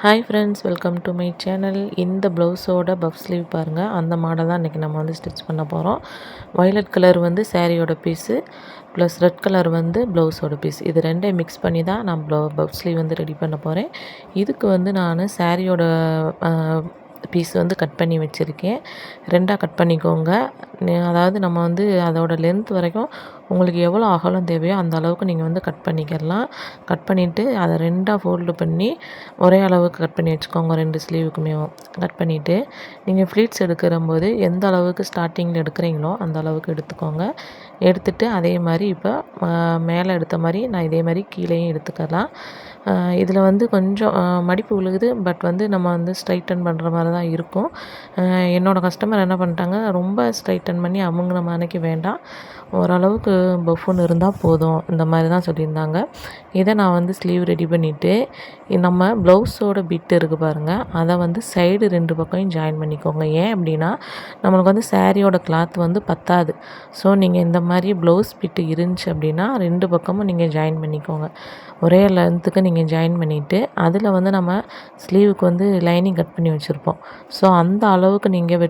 Hi friends, welcome to my channel. இந்த ப்ளவுஸோட puff sleeve பாருங்கள். அந்த மாடல் தான் இன்றைக்கி நம்ம வந்து ஸ்டிச் பண்ண போகிறோம். வயலட் கலர் வந்து சாரியோட பீஸு ப்ளஸ் ரெட் கலர் வந்து ப்ளவுஸோட பீஸ். இது ரெண்டையும் மிக்ஸ் பண்ணி தான் நான் பஃப் ஸ்லீவ் வந்து ரெடி பண்ண போகிறேன். இதுக்கு வந்து நான் சாரியோட பீஸ் வந்து கட் பண்ணி வச்சுருக்கேன். ரெண்டாக கட் பண்ணிக்கோங்க. அதாவது நம்ம வந்து அதோட லென்த் வரைக்கும் உங்களுக்கு எவ்வளோ அகலம் தேவையோ அந்த அளவுக்கு நீங்கள் வந்து கட் பண்ணிக்கிடலாம். கட் பண்ணிவிட்டு அதை ரெண்டாக ஃபோல்டு பண்ணி ஒரே அளவுக்கு கட் பண்ணி வச்சுக்கோங்க. 2 ஸ்லீவுக்குமே கட் பண்ணிவிட்டு நீங்கள் ஃப்ளீட்ஸ் எடுக்கிறம்போது எந்த அளவுக்கு ஸ்டார்டிங்கில் எடுக்கிறீங்களோ அந்த அளவுக்கு எடுத்துக்கோங்க. எடுத்துகிட்டு அதே மாதிரி இப்போ மேலே எடுத்த மாதிரி நான் இதே மாதிரி கீழேயும் எடுத்துக்கலாம். இதில் வந்து கொஞ்சம் மடிப்பு விழுகுது. பட் வந்து நம்ம வந்து ஸ்ட்ரைட்டன் பண்ணுற மாதிரி தான் இருக்கும். என்னோடய கஸ்டமர் என்ன பண்ணிட்டாங்க, ரொம்ப ஸ்ட்ரைட்டன் பண்ணி அமுங்கின மாதிரிக்கு வேண்டாம், ஓரளவுக்கு பஃப்னு இருந்தால் போதும், இந்த மாதிரி தான் சொல்லியிருந்தாங்க. இதை நான் வந்து ஸ்லீவ் ரெடி பண்ணிவிட்டு நம்ம ப்ளவுஸோட பிட்டு இருக்குது பாருங்கள், அதை வந்து சைடு 2 பக்கம் ஜாயின் பண்ணிக்கோங்க. ஏன் அப்படின்னா நம்மளுக்கு வந்து சாரியோட கிளாத் வந்து பத்தாது. ஸோ நீங்கள் இந்த மாதிரி ப்ளவுஸ் பிட்டு இருந்துச்சு அப்படின்னா 2 பக்கமும் நீங்கள் ஜாயின் பண்ணிக்கோங்க. ஒரே லென்த்துக்கு நீங்கள் ஜாயின் பண்ணிவிட்டு அதில் வந்து நம்ம ஸ்லீவுக்கு வந்து லைனிங் கட் பண்ணி வச்சுருப்போம். ஸோ அந்த அளவுக்கு நீங்கள்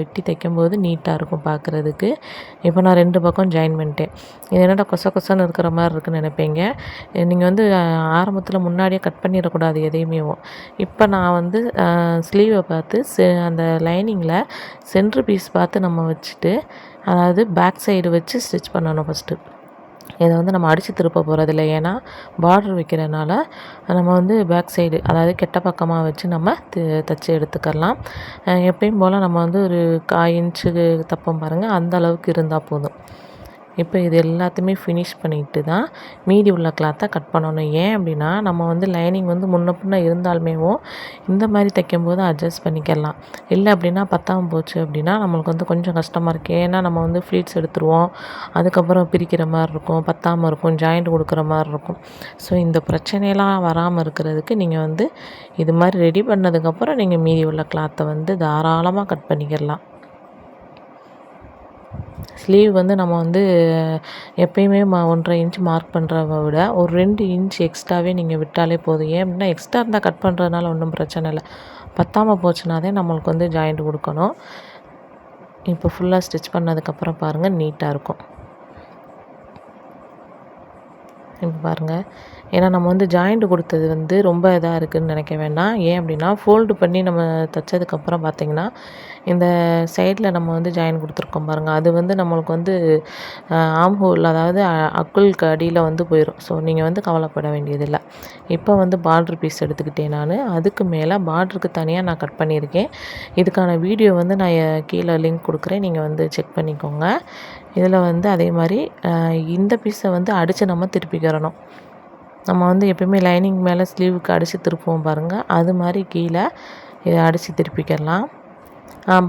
வெட்டி தைக்கும்போது நீட்டாக இருக்கும் பார்க்குறதுக்கு. இப்போ நான் 2 பக்கம் ஜாயின் பண்ணிட்டேன். இது என்னடா கொசன்னு இருக்கிற மாதிரி இருக்குன்னு நினைப்பீங்க. நீங்கள் வந்து ஆரம்பத்தில் முன்னாடியே கட் பண்ணிடக்கூடாது எதையுமே. இப்போ நான் வந்து ஸ்லீவை பார்த்து அந்த லைனிங்கில் சென்ட்ரு பீஸ் பார்த்து நம்ம வச்சுட்டு, அதாவது பேக் சைடு வச்சு ஸ்டிச் பண்ணணும் ஃபஸ்ட்டு. இதை வந்து நம்ம அடித்து திருப்ப போகிறதில்ல. ஏன்னா பார்டர் வைக்கிறனால நம்ம வந்து பேக் சைடு, அதாவது கெட்ட பக்கமாக வச்சு நம்ம தைச்சி எடுத்துக்கலாம். எப்பயும் போல் நம்ம வந்து ஒரு 1/4 இன்ச்சுக்கு தைப்போம் பாருங்கள், அந்த அளவுக்கு இருந்தால் போதும். இப்போ இது எல்லாத்தையுமே ஃபினிஷ் பண்ணிட்டு தான் மீதி உள்ள கிளாத்தை கட் பண்ணணும். ஏன் அப்படின்னா நம்ம வந்து லைனிங் வந்து முன்ன பின்ன இருந்தாலுமே இந்த மாதிரி தைக்கும்போது அட்ஜஸ்ட் பண்ணிக்கலாம். இல்லை அப்படின்னா பத்தாமல் போச்சு அப்படின்னா நம்மளுக்கு வந்து கொஞ்சம் கஷ்டமாக இருக்குது. ஏன்னா நம்ம வந்து ஃப்ளீட்ஸ் எடுத்துருவோம், அதுக்கப்புறம் பிரிக்கிற மாதிரி இருக்கும், பத்தாமல் இருக்கும், ஜாயிண்ட் கொடுக்குற மாதிரி இருக்கும். ஸோ இந்த பிரச்சனையெல்லாம் வராமல் இருக்கிறதுக்கு நீங்கள் வந்து இது மாதிரி ரெடி பண்ணதுக்கப்புறம் நீங்கள் மீதி உள்ள கிளாத்தை வந்து தாராளமாக கட் பண்ணிக்கிடலாம். ஸ்லீவ் வந்து நம்ம வந்து எப்பயுமே 1.5 இன்ச் மார்க் பண்ணுறத விட ஒரு 2 இன்ச் எக்ஸ்ட்ராவே நீங்கள் விட்டாலே போதும். ஏன் அப்படின்னா எக்ஸ்ட்ரா இருந்தால் கட் பண்ணுறதுனால ஒன்றும் பிரச்சனை இல்லை. பத்தாமல் போச்சுனாதே நம்மளுக்கு வந்து ஜாயிண்ட் கொடுக்கணும். இப்போ ஃபுல்லாக ஸ்டிச் பண்ணதுக்கப்புறம் பாருங்கள், நீட்டாக இருக்கும். இப்போ பாருங்கள், ஏன்னா நம்ம வந்து ஜாயிண்ட் கொடுத்தது வந்து ரொம்ப இதாக இருக்குதுன்னு நினைக்க வேண்டாம். ஏன் அப்படின்னா ஃபோல்டு பண்ணி நம்ம தைச்சதுக்கப்புறம் பார்த்திங்கன்னா இந்த சைடில் நம்ம வந்து ஜாயின் கொடுத்துருக்கோம் பாருங்கள், அது வந்து நம்மளுக்கு வந்து ஆம் ஹோல், அதாவது அக்குளுக்கு அடியில் வந்து போயிடும். ஸோ நீங்கள் வந்து கவலைப்பட வேண்டியதில்லை. இப்போ வந்து பார்ட்ரு பீஸ் எடுத்துக்கிட்டேன் நான். அதுக்கு மேலே பார்ட்ருக்கு தனியாக நான் கட் பண்ணியிருக்கேன். இதுக்கான வீடியோ வந்து நான் கீழே லிங்க் கொடுக்குறேன், நீங்கள் வந்து செக் பண்ணிக்கோங்க. இதில் வந்து அதே மாதிரி இந்த பீஸை வந்து அடித்து நம்ம திருப்பிக்கிறணும். நம்ம வந்து எப்பயுமே லைனிங் மேலே ஸ்லீவுக்கு அடித்து திருப்புவோம் பாருங்கள், அது மாதிரி கீழே இதை அடித்து திருப்பிக்கிடலாம்.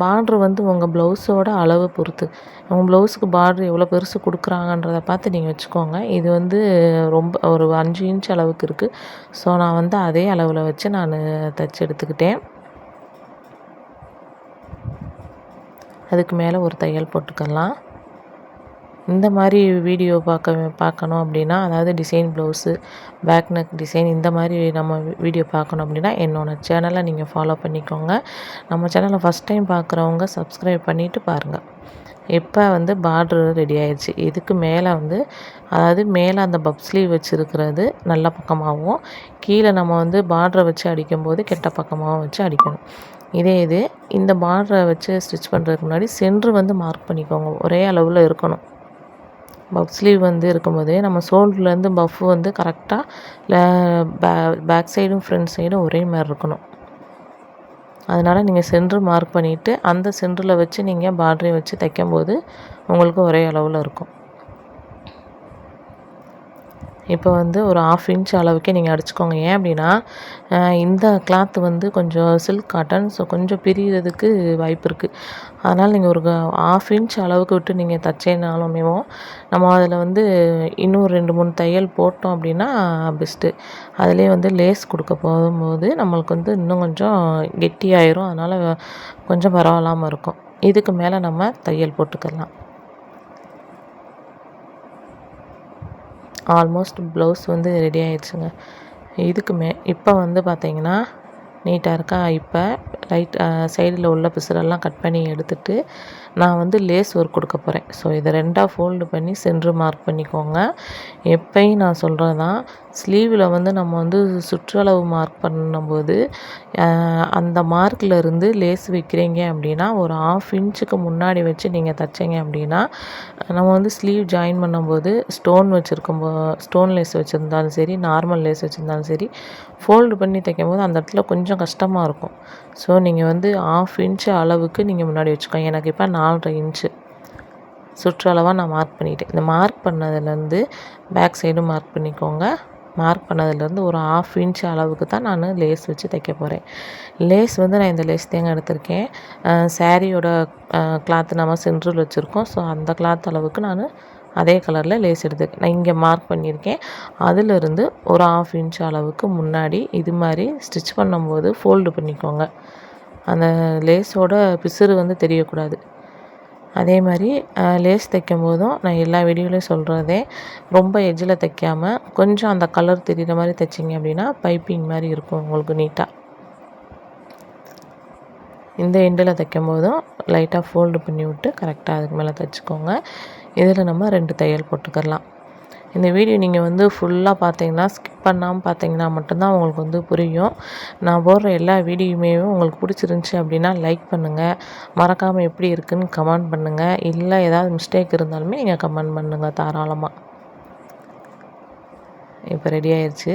பார்ட்ரு வந்து உங்கள் ப்ளவுஸோட அளவு பொறுத்து, உங்கள் ப்ளவுஸுக்கு பார்ட்ரு எவ்வளோ பெருசு கொடுக்குறாங்கன்றதை பார்த்து நீங்கள் வச்சுக்கோங்க. இது வந்து ரொம்ப ஒரு 5 இன்ச் அளவுக்கு இருக்குது. ஸோ நான் வந்து அதே அளவில் வச்சு நான் தைச்சி எடுத்துக்கிட்டேன். அதுக்கு மேலே ஒரு தையல் போட்டுக்கலாம். இந்த மாதிரி வீடியோ பார்க்கணும் அப்படின்னா, அதாவது design blouse, back neck design, இந்த மாதிரி நம்ம வீடியோ பார்க்கணும் அப்படின்னா என்னோடய சேனலை நீங்கள் ஃபாலோ பண்ணிக்கோங்க. நம்ம சேனலை ஃபஸ்ட் டைம் பார்க்குறவங்க சப்ஸ்கிரைப் பண்ணிவிட்டு பாருங்கள். இப்போ வந்து பார்ட்ரு ரெடி ஆயிடுச்சு. இதுக்கு மேலே வந்து, அதாவது மேலே அந்த பப் ஸ்லீவ் வச்சுருக்கிறது நல்ல பக்கமாகவும், கீழே நம்ம வந்து பார்ட்ரை வச்சு அடிக்கும்போது கெட்ட பக்கமாகவும் வச்சு அடிக்கணும். இது இந்த பார்ட்ரை வச்சு ஸ்டிச் பண்ணுறதுக்கு முன்னாடி சென்ட்ரு வந்து மார்க் பண்ணிக்கோங்க. ஒரே அளவில் இருக்கணும். பஃப் ஸ்லீவ் வந்து இருக்கும்போதே நம்ம ஷோல்டர்லேருந்து பஃப் வந்து கரெக்டாக பேக் சைடும் ஃப்ரண்ட் சைடும் ஒரே மாதிரி இருக்கணும். அதனால் நீங்கள் சென்ட்ரு மார்க் பண்ணிவிட்டு அந்த சென்டரில் வச்சு நீங்கள் பார்டரையும் வச்சு தைக்கும்போது உங்களுக்கு ஒரே அளவில் இருக்கும். இப்போ வந்து ஒரு 1/2 இன்ச் அளவுக்கே நீங்கள் அடிச்சுக்கோங்க. ஏன் அப்படின்னா இந்த கிளாத் வந்து கொஞ்சம் சில்க் காட்டன், ஸோ கொஞ்சம் பிரிகிறதுக்கு வாய்ப்பு இருக்குது. அதனால் நீங்கள் ஒரு 1/2 இன்ச் அளவுக்கு விட்டு நீங்கள் தைச்சேனாலுமே நம்ம அதில் வந்து இன்னும் 2, 3 தையல் போட்டோம் அப்படின்னா பெஸ்ட்டு. அதிலே வந்து லேஸ் கொடுக்க போகும்போது நம்மளுக்கு வந்து இன்னும் கொஞ்சம் கெட்டியாயிரும். அதனால் கொஞ்சம் பரவாயில்லாமல் இருக்கும். இதுக்கு மேலே நம்ம தையல் போட்டுக்கலாம். ஆல்மோஸ்ட் ப்ளவுஸ் வந்து ரெடி ஆயிடுச்சுங்க. இப்போ வந்து பார்த்திங்கன்னா நீட்டாக இருக்கா. இப்போ ரைட் சைடில் உள்ள பிசுறெல்லாம் கட் பண்ணி எடுத்துட்டு நான் வந்து லேஸ் ஒர்க் கொடுக்க போகிறேன். ஸோ இதை 2ஆக ஃபோல்டு பண்ணி சென்ட்ரு மார்க் பண்ணிக்கோங்க. எப்பயும் நான் சொல்கிறது தான், ஸ்லீவில் வந்து நம்ம வந்து சுற்றளவு மார்க் பண்ணும்போது அந்த மார்க்கில் இருந்து லேஸ் வைக்கிறீங்க அப்படின்னா ஒரு 1/2 இன்ச்சுக்கு முன்னாடி வச்சு நீங்கள் தைச்சிங்க அப்படின்னா நம்ம வந்து ஸ்லீவ் ஜாயின் பண்ணும்போது ஸ்டோன் லேஸ் வச்சுருந்தாலும் சரி, நார்மல் லேஸ் வச்சுருந்தாலும் சரி, ஃபோல்டு பண்ணி தைக்கும்போது அந்த இடத்துல கொஞ்சம் கஷ்டமாக இருக்கும். ஸோ நீங்கள் வந்து 1/2 இன்ச்சு அளவுக்கு நீங்கள் முன்னாடி வச்சுக்கோங்க. எனக்கு இப்போ 4.5 இன்ச்சு சுற்றளவாக நான் மார்க் பண்ணிவிட்டேன். இந்த மார்க் பண்ணதுலேருந்து பேக் சைடும் மார்க் பண்ணிக்கோங்க. மார்க் பண்ணதுலேருந்து ஒரு 1/2 இன்ச்சு அளவுக்கு தான் நான் லேஸ் வச்சு தைக்க போகிறேன். லேஸ் வந்து நான் இந்த லேஸ் தேங்க எடுத்திருக்கேன். சாரியோட கிளாத்து நம்ம சென்ட்ரில் வச்சுருக்கோம். ஸோ அந்த கிளாத் அளவுக்கு நான் அதே கலரில் லேஸ் எடுத்துருக்கேன். நான் இங்கே மார்க் பண்ணியிருக்கேன். அதிலிருந்து ஒரு 1/2 இன்ச் அளவுக்கு முன்னாடி இது மாதிரி ஸ்டிச் பண்ணும்போது ஃபோல்டு பண்ணிக்கோங்க. அந்த லேஸோட பிசுறு வந்து தெரியக்கூடாது. அதே மாதிரி லேஸ் தைக்கும் போதும் நான் எல்லா வீடியோலையும் சொல்கிறதே, ரொம்ப எட்ஜில் தைக்காமல் கொஞ்சம் அந்த கலர் தெரிகிற மாதிரி தைச்சிங்க அப்படின்னா பைப்பிங் மாதிரி இருக்கும் உங்களுக்கு நீட்டாக. இந்த எண்டில் தைக்கும் போதும் லைட்டாக ஃபோல்டு பண்ணி விட்டு கரெக்டாக அதுக்கு மேலே தைச்சிக்கோங்க. இதில் நம்ம 2 தையல் போட்டுக்கலாம். இந்த வீடியோ நீங்கள் வந்து ஃபுல்லாக பார்த்தீங்கன்னா, ஸ்கிப் பண்ணாமல் பார்த்தீங்கன்னா மட்டும்தான் உங்களுக்கு வந்து புரியும். நான் போடுற எல்லா வீடியோவுமே உங்களுக்கு பிடிச்சிருந்துச்சி அப்படின்னா லைக் பண்ணுங்கள். மறக்காமல் எப்படி இருக்குதுன்னு கமெண்ட் பண்ணுங்கள். இல்லை ஏதாவது மிஸ்டேக் இருந்தாலுமே நீங்கள் கமெண்ட் பண்ணுங்கள் தாராளமாக. இப்போ ரெடி ஆயிடுச்சு.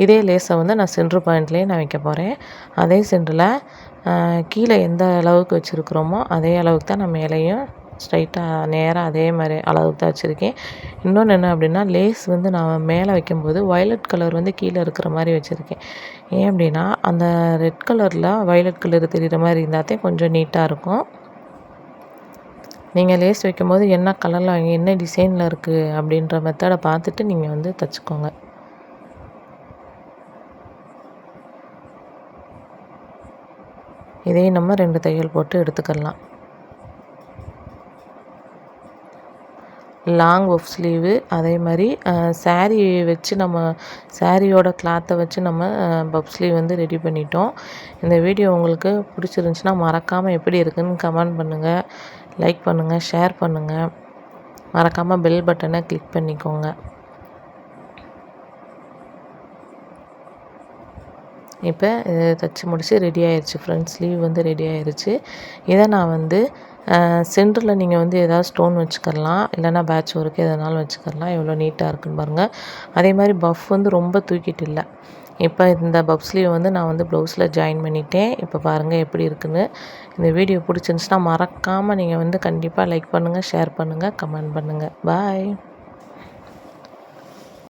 இதே லேஸை வந்து நான் சென்ட்ரு பாயிண்ட்லேயே நான் வைக்க போகிறேன். அதே சென்டரில் கீழே எந்த அளவுக்கு வச்சுருக்குறோமோ அதே அளவுக்கு தான் நான் மேலேயும் ஸ்ட்ரைட்டாக நேராக அதே மாதிரி அளவுக்கு தான் வச்சுருக்கேன். இன்னொன்று என்ன அப்படின்னா, லேஸ் வந்து நான் மேலே வைக்கும்போது வயலட் கலர் வந்து கீழே இருக்கிற மாதிரி வச்சுருக்கேன். ஏன் அப்படின்னா அந்த ரெட் கலரில் வயலட் கலர் தெரிகிற மாதிரி இருந்தாலே கொஞ்சம் நீட்டாக இருக்கும். நீங்கள் லேஸ் வைக்கும்போது என்ன கலரில் என்ன டிசைனில் இருக்குது அப்படின்ற மெத்தடை பார்த்துட்டு நீங்கள் வந்து தைச்சிக்கோங்க. இதையும் நம்ம 2 தையல் போட்டு எடுத்துக்கலாம். லாங் பஃப் ஸ்லீவு அதே மாதிரி சாரீ வச்சு நம்ம சாரியோட கிளாத்தை வச்சு நம்ம பஃப் ஸ்லீவ் வந்து ரெடி பண்ணிட்டோம். இந்த வீடியோ உங்களுக்கு பிடிச்சிருந்துச்சின்னா மறக்காமல் எப்படி இருக்குதுன்னு கமெண்ட் பண்ணுங்கள், லைக் பண்ணுங்கள், ஷேர் பண்ணுங்கள். மறக்காமல் பெல் பட்டனை கிளிக் பண்ணிக்கோங்க. இப்போ தைச்சி முடிச்சு ரெடி ஆயிடுச்சு. ஃப்ரண்ட் ஸ்லீவ் வந்து ரெடி ஆயிடுச்சு. இதை நான் வந்து சென்டரில் நீங்கள் வந்து ஏதாவது ஸ்டோன் வச்சுக்கலாம், இல்லைனா பேட்ச் ஒர்க்கு எதனாலும் வச்சுக்கலாம். எவ்வளோ நீட்டாக இருக்குன்னு பாருங்கள். அதே மாதிரி பஃப் வந்து ரொம்ப தூக்கிட்டு இல்லை. இப்போ இந்த பஃப் ஸ்லீவ் வந்து நான் வந்து ப்ளவுஸில் ஜாயின் பண்ணிட்டேன். இப்போ பாருங்கள் எப்படி இருக்குன்னு. இந்த வீடியோ பிடிச்சிருந்துச்சுன்னா மறக்காமல் நீங்கள் வந்து கண்டிப்பாக லைக் பண்ணுங்கள், ஷேர் பண்ணுங்கள், கமெண்ட் பண்ணுங்கள். பாய்.